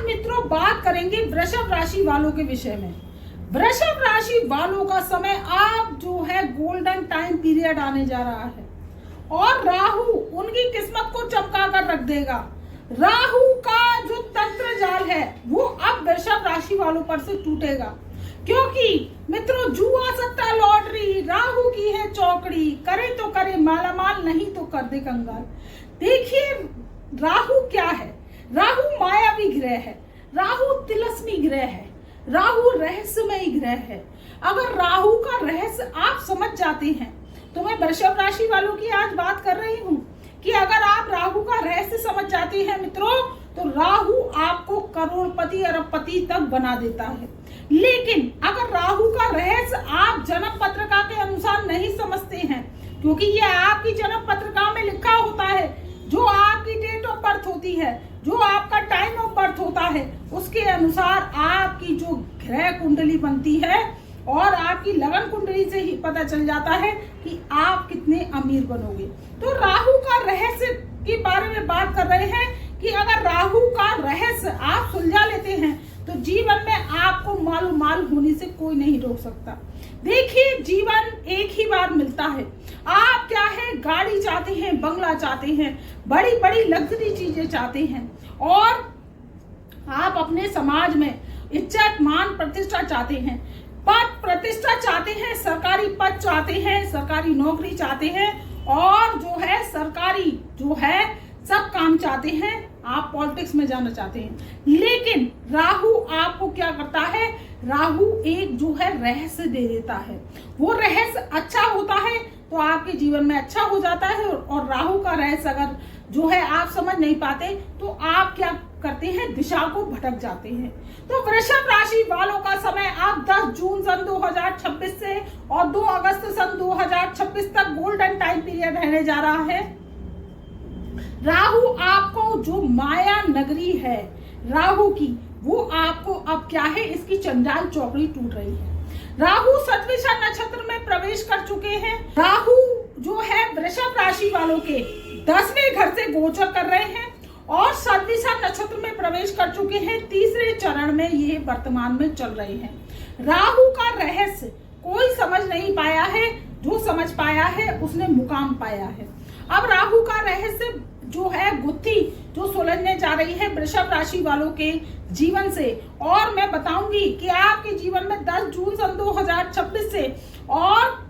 मित्रों बात करेंगे वृषभ राशि वालों के विषय में। वृषभ राशि वालों का समय अब जो है गोल्डन टाइम पीरियड आने जा रहा है और राहु उनकी किस्मत को चमका कर रख देगा। राहु का जो तंत्र जाल है वो अब वृषभ राशि वालों पर से टूटेगा, क्योंकि मित्रों जुआ सट्टा लॉटरी राहु की है चौकड़ी, करे तो करे मालामाल, नहीं तो कर दे कंगाल। देखिए राहु क्या है, राहु मायावी ग्रह है, राहु तिलस्मी ग्रह है, राहु रहस्यमय ग्रह है। अगर राहु का रहस्य आप समझ जाते हैं तो मैं वृषभ राशि वालों की आज बात कर रही हूँ कि अगर आप राहु का रहस्य समझ जाते हैं मित्रों तो राहु आपको करोड़पति अरबपति तक बना देता है। लेकिन अगर राहु का रहस्य आप जन्म पत्रिका के अनुसार नहीं समझते हैं, क्योंकि ये आपकी जन्म पत्रिका में लिखा होता है, जो आपकी डेट ऑफ बर्थ होती है, जो आपका टाइम ऑफ बर्थ होता है, उसके अनुसार आपकी जो ग्रह कुंडली बनती है और आपकी लगन कुंडली से ही पता चल जाता है कि आप कितने अमीर बनोगे। तो राहु का रहस्य के बारे में बात कर रहे हैं कि अगर राहु का रहस्य आप सुलझा लेते हैं तो जीवन में आपको माल माल होने से कोई नहीं रोक सकता। देखिए जीवन एक ही बार मिलता है। आप क्या है, गाड़ी चाहते हैं, बंगला चाहते हैं, बड़ी बड़ी लग्जरी चीजें चाहते हैं और आप अपने समाज में इज्जत मान प्रतिष्ठा चाहते हैं, पद प्रतिष्ठा चाहते हैं, सरकारी पद चाहते हैं, सरकारी नौकरी चाहते हैं और जो है सरकारी जो है सब काम चाहते हैं, आप पॉलिटिक्स में जाना चाहते हैं। लेकिन राहु आपको क्या करता है, राहु एक जो है रहस्य दे देता है। वो रहस्य अच्छा होता है तो आपके जीवन में अच्छा हो जाता है और राहु का रहस्य अगर जो है आप समझ नहीं पाते तो आप क्या करते हैं, दिशा को भटक जाते हैं। तो वृषभ राशि वालों का समय आप 10 जून सन 2026 से और 2 अगस्त सन 2026 तक गोल्डन टाइम पीरियड रहने जा रहा है। राहु आपको जो माया नगरी है राहु की, वो आपको अब क्या है, इसकी चंडाल चौकड़ी टूट रही है। राहु सतविषा नक्षत्र में प्रवेश कर चुके हैं। राहु जो है वृषभ राशि वालों के 10वें घर से गोचर कर रहे हैं और सतविषा नक्षत्र में प्रवेश कर चुके हैं। तीसरे चरण में ये वर्तमान में चल रहे हैं। राहु का रहस्य कोई समझ नहीं पाया है, जो समझ पाया है उसने मुकाम पाया है। अब राहु का रहस्य जो है गुत्थी जो सुलझने जा रही है वृषभ राशि वालों के जीवन से, और मैं बताऊंगी कि आपके जीवन में 10 जून सन 2026 से और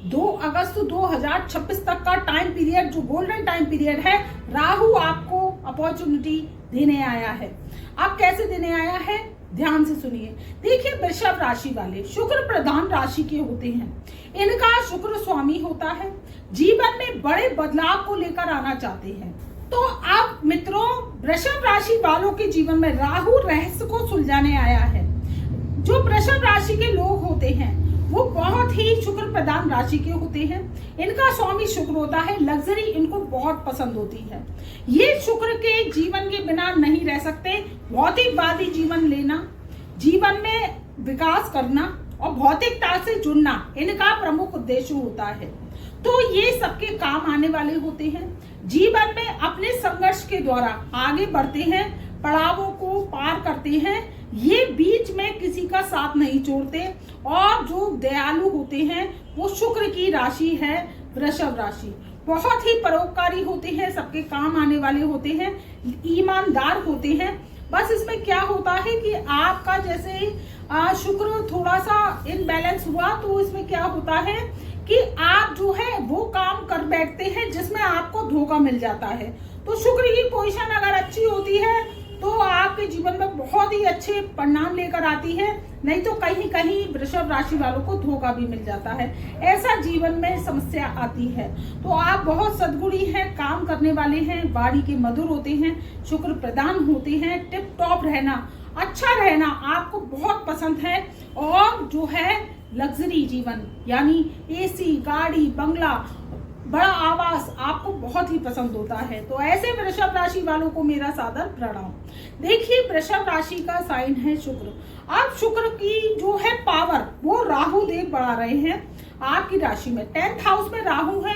2 अगस्त 2026 तक का टाइम पीरियड जो गोल्डन टाइम पीरियड है, राहु आपको अपॉर्चुनिटी देने आया है। अब कैसे देने आया है, ध्यान से सुनिए। देखिए वृषभ राशि वाले शुक्र प्रधान राशि के होते हैं, इनका शुक्र स्वामी होता है, जीवन में बड़े बदलाव को लेकर आना चाहते हैं। तो अब मित्रों वृषभ राशि वालों के जीवन में राहु रहस्य को सुलझाने आया है। जो वृषभ राशि के लोग होते हैं वो बहुत ही शुक्र प्रधान राशि के होते हैं, इनका स्वामी शुक्र होता है, लग्जरी इनको बहुत पसंद होती है। ये शुक्र के जीवन के बिना नहीं रह सकते। भौतिकवादी जीवन लेना, जीवन में विकास करना और भौतिकता से जुड़ना इनका प्रमुख उद्देश्य होता है। तो ये सबके काम आने वाले होते हैं। जीवन में अपने संघर्ष के द्वारा आगे बढ़ते हैं, पड़ावों को पार करते हैं, ये बीच में किसी का साथ नहीं छोड़ते और जो दयालु होते हैं वो शुक्र की राशि है वृषभ राशि। बहुत ही परोपकारी होते हैं, सबके काम आने वाले होते हैं, ईमानदार होते हैं। बस इसमें क्या होता है कि आपका जैसे शुक्र थोड़ा सा इनबैलेंस हुआ तो इसमें क्या होता है कि आप जो है वो काम कर बैठते हैं जिसमें आपको धोखा मिल जाता है। तो शुक्र की पोजीशन अगर अच्छी होती है तो आपके जीवन में बहुत ही अच्छे परिणाम लेकर आती है, नहीं तो कहीं कहीं वृषभ राशि वालों को धोखा भी मिल जाता है, ऐसा जीवन में समस्या आती है। तो आप बहुत सद्गुणी हैं, काम करने वाले हैं, वाणी के मधुर होते हैं, शुक्र प्रदान होते हैं, टिप टॉप रहना, अच्छा रहना आपको बहुत पसंद है और जो है लग्जरी जीवन यानी एसी, गाड़ी, बंगला, बड़ा आवास आपको बहुत ही पसंद होता है। तो ऐसे वृषभ राशि वालों को मेरा सादर प्रणाम। देखिए वृषभ राशि का साइन है शुक्र। अब शुक्र की जो है पावर वो राहु देव बढ़ा रहे हैं आपकी राशि में। 10th हाउस में राहु है,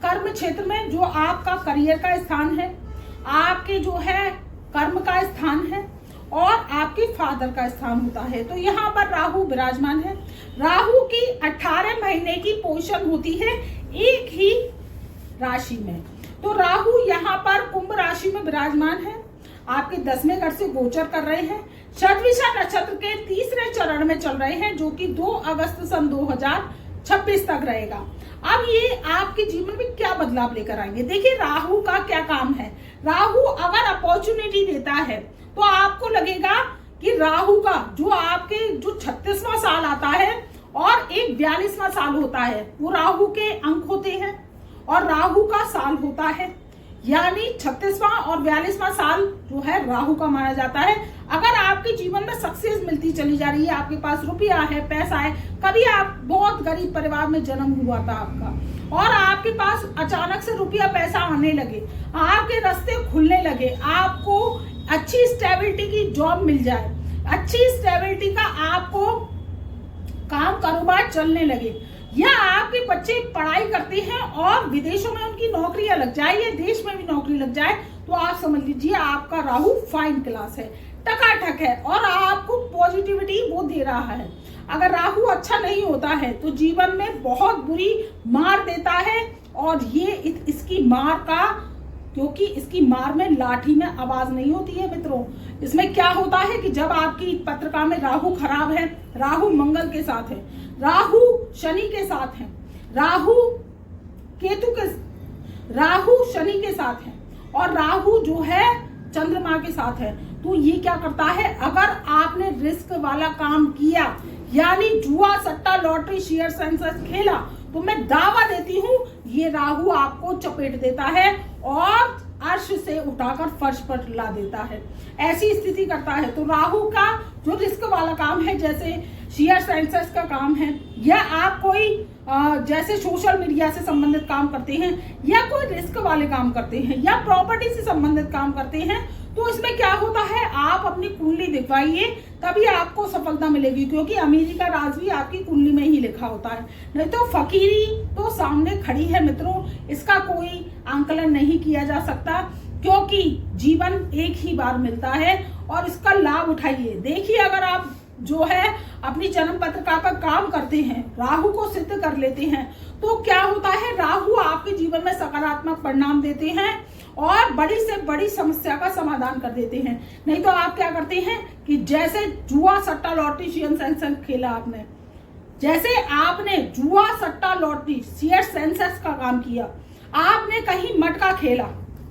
कर्म क्षेत्र में जो आपका करियर का स्थान है, आपके जो है कर्म का स्थान है और आपके फादर का स्थान होता है। तो यहाँ पर राहु विराजमान है। राहु की 18 महीने की पोजीशन होती है एक ही राशि में। तो राहु यहाँ पर कुंभ राशि में विराजमान है, आपके 10वें घर से गोचर कर रहे हैं। शतभिषा नक्षत्र के तीसरे चरण में चल रहे हैं, जो कि 2 अगस्त सन 2026 तक रहेगा। अब ये आपके जीवन में क्या बदलाव लेकर आएंगे? देखिए, राहु का क्या काम है। राहु अगर अपॉर्चुनिटी देता है तो आपको लगेगा कि राहु का जो आपके जो 36वां साल आता है और एक 42वां साल होता है, वो राहु के अंक होते हैं और राहु का साल होता है, यानी 36वां और 42वां साल जो है राहु का माना जाता है। अगर आपके जीवन में सक्सेस मिलती चली जा रही है, आपके पास रुपया है, पैसा है, कभी आप बहुत गरीब परिवार में जन्म हुआ था आपका और आपके पास अचानक से रुपया पैसा आने लगे, आपके रास्ते खुलने लगे, आपको अच्छी स्टेबिलिटी की जॉब मिल जाए, अच्छी स्टेबिलिटी का आपको काम कारोबार चलने लगे, या आपके बच्चे पढ़ाई करते हैं और विदेशों में उनकी नौकरियां लग जाए या देश में भी नौकरी लग जाए, तो आप समझ लीजिए आपका राहु फाइन क्लास है, टकाटक है और आपको पॉजिटिविटी वो दे रहा है। अगर राहु अच्छा नहीं होता है तो जीवन में बहुत बुरी मार देता है और ये इसकी मार का, क्योंकि इसकी मार में लाठी में आवाज नहीं होती है मित्रों। इसमें क्या होता है कि जब आपकी पत्रिका में राहु खराब है, राहु मंगल के साथ है, राहु शनि के साथ है, राहु शनि के साथ है और राहु जो है चंद्रमा के साथ है, तो ये क्या करता है, अगर आपने रिस्क वाला काम किया, यानी जुआ, सट्टा, लॉटरी, शेयर, सेंसेक्स खेला, तो मैं दावा देती हूँ ये राहु आपको चपेट देता है और अर्श से उठाकर फर्श पर ला देता है, ऐसी स्थिति करता है। तो राहु का जो रिस्क वाला काम है, जैसे शेयर सेंसेक्स का काम है, या आप कोई जैसे सोशल मीडिया से संबंधित काम करते हैं, या कोई रिस्क वाले काम करते हैं, या प्रॉपर्टी से संबंधित काम करते हैं, तो इसमें क्या होता है, आप अपनी कुंडली दिखवाइए, तभी आपको सफलता मिलेगी, क्योंकि अमीरी का राज भी आपकी कुंडली में ही लिखा होता है। नहीं तो फकीरी तो सामने खड़ी है मित्रों, इसका कोई आंकलन नहीं किया जा सकता, क्योंकि जीवन एक ही बार मिलता है और इसका लाभ उठाइए। देखिए, अगर आप जो है अपनी जन्म पत्रिका पर काम करते हैं, राहु को सिद्ध कर लेते हैं, तो क्या होता है, राहु आपके जीवन में सकारात्मक परिणाम देते हैं और बड़ी से बड़ी समस्या का समाधान कर देते हैं। नहीं तो आप क्या करते हैं कि जैसे जुआ, सट्टा, लॉटरी, शेयर सेंसेक्स खेला आपने, जैसे आपने जुआ, सट्टा, लॉटरी, शेयर सेंसेक्स का काम किया, आपने कहीं मटका खेला,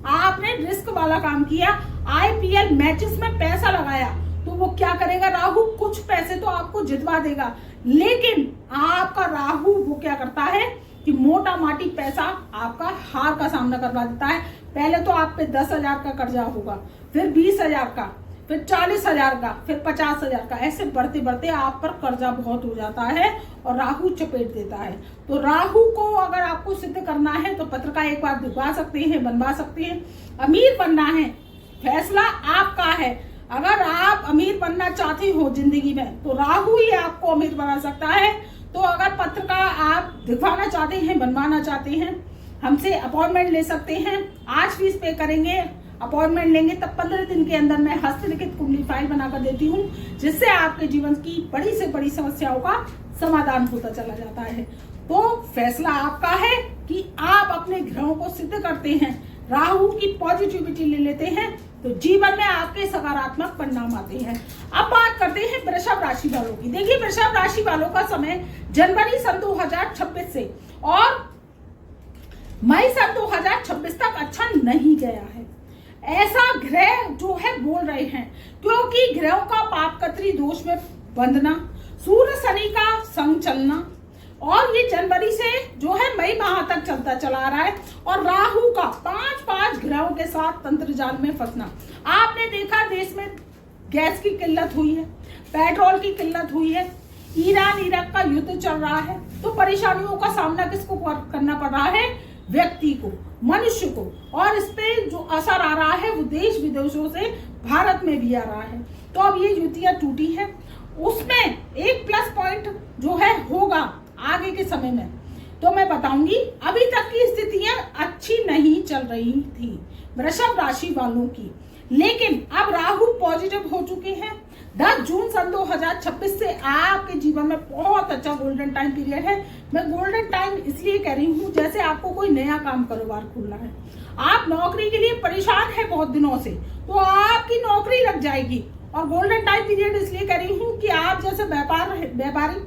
आपने रिस्क वाला काम किया, IPL मैचेस में पैसा लगाया, तो वो क्या करेगा, राहु कुछ पैसे तो आपको जितवा देगा, लेकिन आपका राहु वो क्या करता है कि मोटा माटी पैसा आपका हार का सामना करवा देता है। पहले तो आप पे 10,000 का कर्जा होगा, फिर 20,000 का, फिर 40,000 का, फिर 50,000 का, ऐसे बढ़ते बढ़ते आप पर कर्जा बहुत हो जाता है और राहु चपेट देता है। तो राहु को अगर आपको सिद्ध करना है तो पत्रिका एक बार दिखवा सकते हैं, बनवा सकते हैं। अमीर बनना है, फैसला आपका है। अगर आप अमीर बनना चाहते हो जिंदगी में, तो राहु ही आपको अमीर बना सकता है। तो अगर पत्रिका आप दिखवाना चाहते हैं, बनवाना चाहते हैं, हमसे अपॉइंटमेंट ले सकते हैं। आज फीस पे करेंगे, अपॉइंटमेंट लेंगे, तब 15 दिन के अंदर मैं हस्तलिखित कुंडली फाइल बनाकर देती हूँ, जिससे आपके जीवन की बड़ी से बड़ी समस्याओं का समाधान होता चला जाता है। तो फैसला आपका है कि आप अपने ग्रहों को सिद्ध करते हैं, राहु की पॉजिटिविटी ले लेते हैं, तो जीवन में आपके सकारात्मक परिणाम आते हैं। अब बात करते हैं वृषभ राशि वालों की। देखिए, वृषभ राशि वालों का समय जनवरी सन 2026 से और मई सन 2026 तक अच्छा नहीं गया है, ऐसा ग्रह जो है बोल रहे हैं, क्योंकि ग्रहों का पापकत्री दोष में बंधना, सूर्य शनि का संग चलना, और ये जनवरी से जो है मई माह तक चलता चला रहा है, और राहु का 5 ग्रहों के साथ तंत्र जाल में फंसना। आपने देखा देश में गैस की किल्लत हुई है, पेट्रोल की किल्लत हुई है, ईरान इराक का युद्ध चल रहा है, तो परेशानियों का सामना किसको करना पड़ रहा है, व्यक्ति को, मनुष्य को, और इस पे जो असर आ रहा है वो देश विदेशों से भारत में भी आ रहा है। तो अब ये युतियां टूटी है, उसमें एक प्लस पॉइंट जो है होगा आगे के समय में, तो मैं बताऊंगी। अभी तक की स्थितियां अच्छी नहीं चल रही थी वृषभ राशि वालों की, लेकिन अब राहु पॉजिटिव हो चुके हैं। 10 जून सन 2026 से आपके जीवन में बहुत अच्छा गोल्डन टाइम पीरियड है। मैं गोल्डन टाइम इसलिए कह रही हूँ, जैसे आपको कोई नया काम कारोबार खोलना है, आप नौकरी के लिए परेशान है बहुत दिनों से, तो आपकी नौकरी लग जाएगी। और गोल्डन टाइम पीरियड इसलिए कह रही हूँ कि आप जैसे व्यापारी,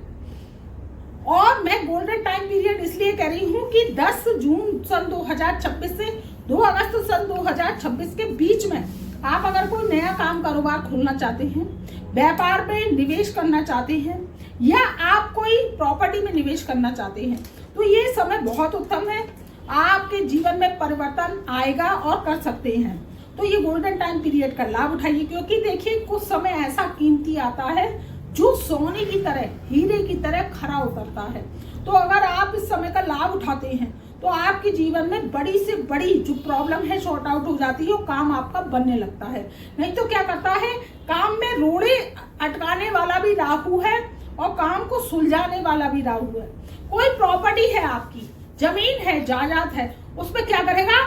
और मैं गोल्डन टाइम पीरियड इसलिए कह रही हूँ कि 10 जून सन 2026 से 2 अगस्त सन 2026 के बीच में आप अगर कोई नया काम कारोबार खोलना चाहते हैं, व्यापार में निवेश करना चाहते हैं, या आप कोई प्रॉपर्टी में निवेश करना चाहते हैं, तो ये समय बहुत उत्तम है। आपके जीवन में परिवर्तन आएगा और कर सकते हैं। तो ये गोल्डन टाइम पीरियड का लाभ उठाइए, क्योंकि देखिए कुछ समय ऐसा कीमती आता है जो सोने की तरह, हीरे की तरह खरा उतरता है। तो अगर आप इस समय का लाभ उठाते हैं तो आपके जीवन में बड़ी से बड़ी जो प्रॉब्लम है शॉर्ट आउट हो जाती है, वो काम आपका बनने लगता है। नहीं तो क्या करता है, काम में रोड़े अटकाने वाला भी राहु है और काम को सुलझाने वाला भी राहु है। कोई प्रॉपर्टी है आपकी, जमीन है, जायदाद है, उसमें क्या करेगा,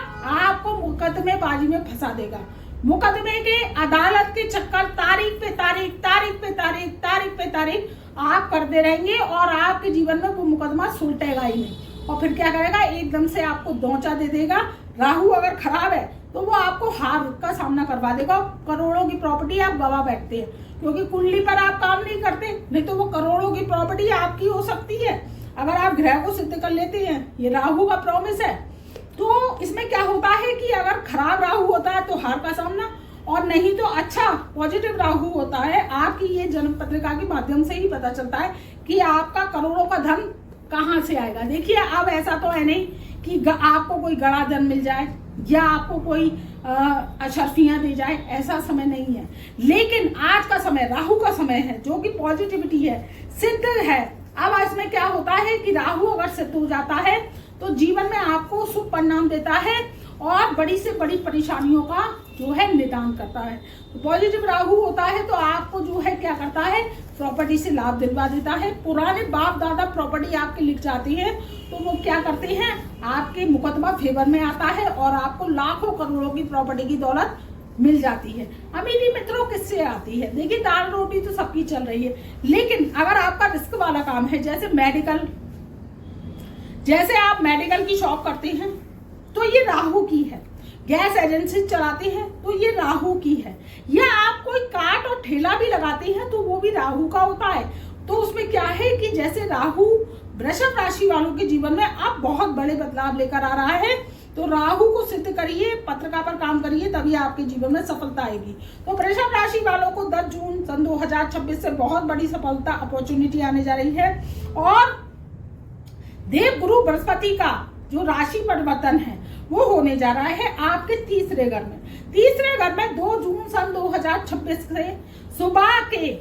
आपको मुकदमेबाजी में फंसा देगा। मुकदमे के, अदालत के चक्कर, तारीख पे तारीख, तारीख पे तारीख, तारीख पे तारीख आप करते रहेंगे और आपके जीवन में वो मुकदमा सुलटेगा ही नहीं। और फिर क्या करेगा, एकदम से आपको दौंचा दे देगा। राहु अगर खराब है तो वो आपको हार का सामना करवा देगा। करोड़ों की प्रॉपर्टी आप गवा बैठते हैं, क्योंकि कुंडली पर आप काम नहीं करते, नहीं तो वो करोड़ों की प्रॉपर्टी आपकी हो सकती है अगर आप ग्रह को सिद्ध कर लेते हैं। ये राहु का प्रॉमिस है। तो इसमें क्या होता है कि अगर खराब राहु होता है तो हार का सामना, और नहीं तो अच्छा पॉजिटिव राहु होता है, आपकी ये जन्म पत्रिका के माध्यम से ही पता चलता है कि आपका करोड़ों का धन कहाँ से आएगा। देखिए अब ऐसा तो है नहीं कि आपको कोई गड़ा धन मिल जाए या आपको कोई अशर्फियां दे जाए, ऐसा समय नहीं है। लेकिन आज का समय राहु का समय है, जो कि पॉजिटिविटी है, सिद्ध है। अब इसमें क्या होता है कि राहु अगर सिद्ध हो जाता है तो जीवन में आपको शुभ परिणाम देता है और बड़ी से बड़ी परेशानियों का जो है निदान करता है। तो पॉजिटिव राहु होता है तो आपको जो है क्या करता है, प्रॉपर्टी से लाभ दिलवा देता है। पुराने बाप दादा प्रॉपर्टी आपके लिख जाती है तो वो क्या करते हैं, आपके मुकदमा फेवर में आता है और आपको लाखों करोड़ों की प्रॉपर्टी की दौलत मिल जाती है। अमीरी मित्रों किससे आती है, देखिए दाल रोटी तो सबकी चल रही है, लेकिन अगर आपका रिस्क वाला काम है, जैसे आप मेडिकल की शॉप करते हैं तो ये राहु की है। गैस एजेंसी चलाते हैं तो ये राहु की है, या आप कोई काट और ठेला भी लगाते हैं तो वो भी राहु का होता है। तो उसमें क्या है कि जैसे राहु वृषभ राशि वालों के जीवन में अब बहुत बड़े बदलाव लेकर आ रहा है, तो राहु को सिद्ध करिए, पत्रिका पर काम करिए, तभी आपके जीवन में सफलता आएगी। तो वृषभ राशि वालों को 10 जून सन 2026 से बहुत बड़ी सफलता, अपॉर्चुनिटी आने जा रही है। और देव गुरु बृहस्पति का जो राशि परिवर्तन है वो होने जा रहा है आपके तीसरे घर में। तीसरे घर में 2 जून सन 2026 से सुबह के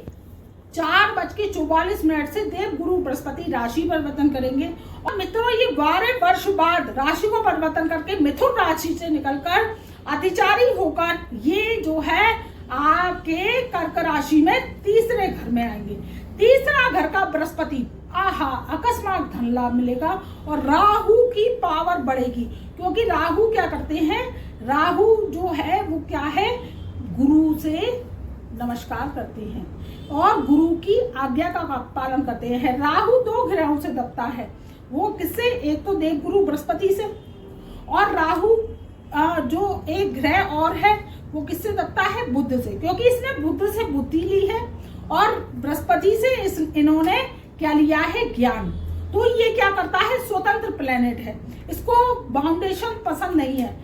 4:44 से देव गुरु बृहस्पति राशि परिवर्तन करेंगे। और मित्रों ये 12 वर्ष बाद राशि को परिवर्तन करके मिथुन राशि से निकलकर अतिचारी होकर ये जो है आपके कर्क राशि में तीसरे घर में आएंगे। तीसरा घर का बृहस्पति, आहा, अकस्मात धन लाभ मिलेगा और राहु की पावर बढ़ेगी, क्योंकि राहु क्या करते हैं, राहु जो है वो क्या है, गुरु से नमस्कार करते हैं और गुरु की आज्ञा का पालन करते हैं। राहु 2 ग्रहों से दबता है, वो किससे, एक तो देव गुरु बृहस्पति से, और राहु जो एक ग्रह और है वो किससे दबता है, बुध से, क्योंकि इसने बुध से बुद्धि ली है और बृहस्पति से इन्होंने क्या लिया है, ज्ञान। तो ये क्या करता है, स्वतंत्र प्लेनेट है, इसको बाउंडेशन पसंद नहीं है,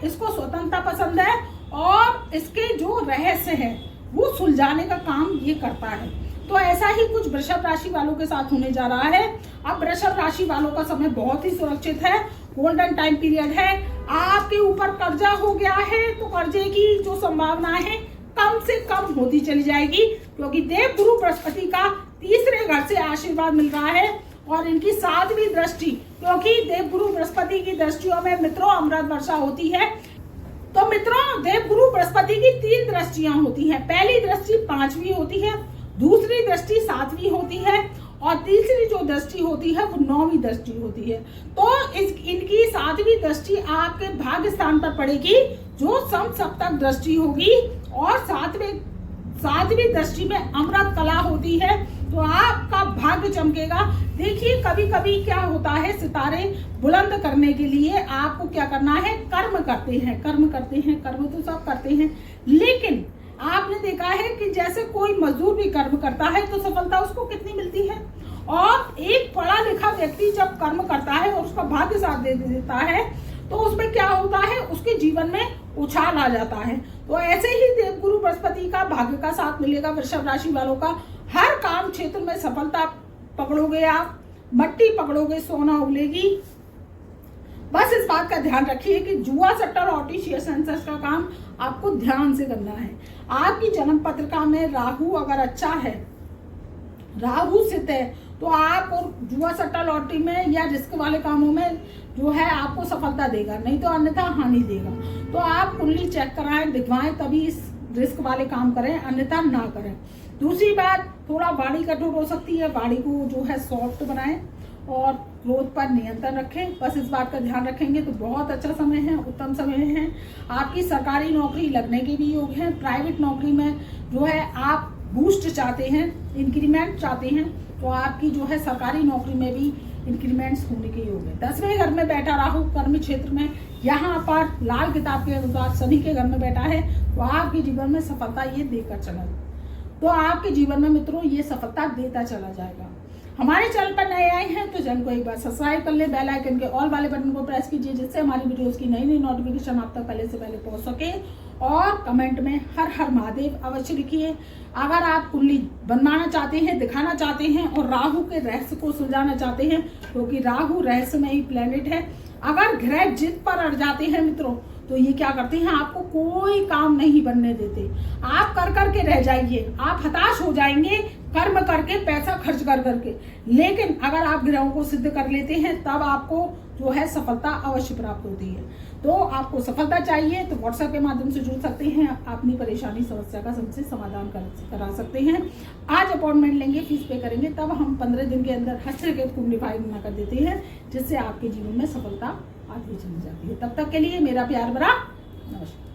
इसको स्वतंत्रता पसंद है और इसके जो रहस्य है वो सुलझाने का काम ये करता है। तो ऐसा ही कुछ वृषभ राशि वालों के साथ होने जा रहा है। अब वृषभ राशि वालों का समय बहुत ही सुरक्षित है, गोल्डन टाइम पीरियड है। आपके ऊपर कर्जा हो गया है तो कर्जे की जो संभावना है कम से कम होती चली जाएगी, क्योंकि देव गुरु बृहस्पति का तीसरे घर से आशीर्वाद मिल रहा है और इनकी 7वीं दृष्टि, क्योंकि देव गुरु बृहस्पति की दृष्टियों में मित्रों अमृत वर्षा होती है। तो मित्रों देव गुरु बृहस्पति की 3 दृष्टियां होती हैं। पहली दृष्टि 5वीं होती है, दूसरी दृष्टि 7वीं होती है और तीसरी जो दृष्टि होती है वो 9वीं दृष्टि होती है। तो इनकी 7वीं दृष्टि आपके भाग्य स्थान पर पड़ेगी जो समसप्तक दृष्टि होगी। और 7वीं दृष्टि में अमृत कला होती है, तो आपका भाग्य चमकेगा। देखिए कभी कभी क्या होता है, सितारे बुलंद करने के लिए आपको क्या करना है, कर्म करते हैं, कर्म तो सब करते हैं, लेकिन आपने देखा है कि जैसे कोई मजदूर भी कर्म करता है तो सफलता उसको कितनी मिलती है। और एक पढ़ा लिखा व्यक्ति जब कर्म करता है और उसका भाग्य साथ दे देता है तो उसमें क्या होता है, उसके जीवन में उछाल आ जाता है। तो ऐसे ही देवगुरु बृहस्पति का भाग्य का साथ मिलेगा वृषभ राशि वालों का। हर काम क्षेत्र में सफलता पकड़ोगे आप, मट्टी पकड़ोगे सोना उगलेगी। बस इस बात का ध्यान रखिए कि जुआ सट्टा और ऑटिशियस सेंसस का काम आपको ध्यान से करना है। आपकी जन्म पत्रिका में राहु अगर अच्छा है, राहु स्थित है, तो आप और जुआ सट्टा लॉटरी में या रिस्क वाले कामों में जो है आपको सफलता देगा, नहीं तो अन्यथा हानि देगा। तो आप कुंडली चेक कराएं, दिखवाएं, तभी इस रिस्क वाले काम करें, अन्यथा ना करें। दूसरी बात, थोड़ा बाड़ी कठोर हो सकती है, बाड़ी को जो है सॉफ्ट बनाएं और क्रोध पर नियंत्रण रखें। बस इस बात का ध्यान रखेंगे तो बहुत अच्छा समय है, उत्तम समय है। आपकी सरकारी नौकरी लगने के भी योग है। प्राइवेट नौकरी में जो है आप बूस्ट चाहते हैं, इंक्रीमेंट चाहते हैं, तो आपकी जो है सरकारी नौकरी में भी इंक्रीमेंट्स होने के योग है। 10वें घर में बैठा राहु कर्म क्षेत्र में, यहाँ पर लाल किताब के अनुसार शनि के घर में बैठा है, तो आपके जीवन में सफलता ये देकर चला, तो आपके जीवन में मित्रों ये सफलता देता चला जाएगा। हमारे चैनल पर नए आए हैं तो चैनल को एक बार सब्सक्राइब कर ले, बेल आइकन के ऑल वाले बटन को प्रेस कीजिए, जिससे हमारी वीडियोस की नई नई नोटिफिकेशन आप तक पहले से पहले पहुंच सके। और कमेंट में हर हर महादेव अवश्य लिखिए। अगर आप कुंडली बनवाना चाहते हैं, दिखाना चाहते हैं और राहु के रहस्य को सुलझाना चाहते हैं, क्योंकि राहु रहस्यमयी प्लेनेट है। अगर ग्रह जिद पर अड़ जाते हैं मित्रों, तो ये क्या करते हैं, आपको कोई काम नहीं बनने देते, आप कर करके रह जाइए, आप हताश हो जाएंगे कर्म करके, पैसा खर्च कर करके। लेकिन अगर आप ग्रहों को सिद्ध कर लेते हैं तब आपको जो है सफलता अवश्य प्राप्त होती है। तो आपको सफलता चाहिए तो व्हाट्सएप के माध्यम से जुड़ सकते हैं, अपनी परेशानी समस्या का सबसे समाधान करा सकते हैं। आज अपॉइंटमेंट लेंगे, फीस पे करेंगे, तब हम 15 दिन के अंदर हस्तरेखा कुंडली बना कर देते हैं, जिससे आपके जीवन में सफलता आती चली जाती है। तब तक के लिए मेरा प्यार भरा नमस्कार।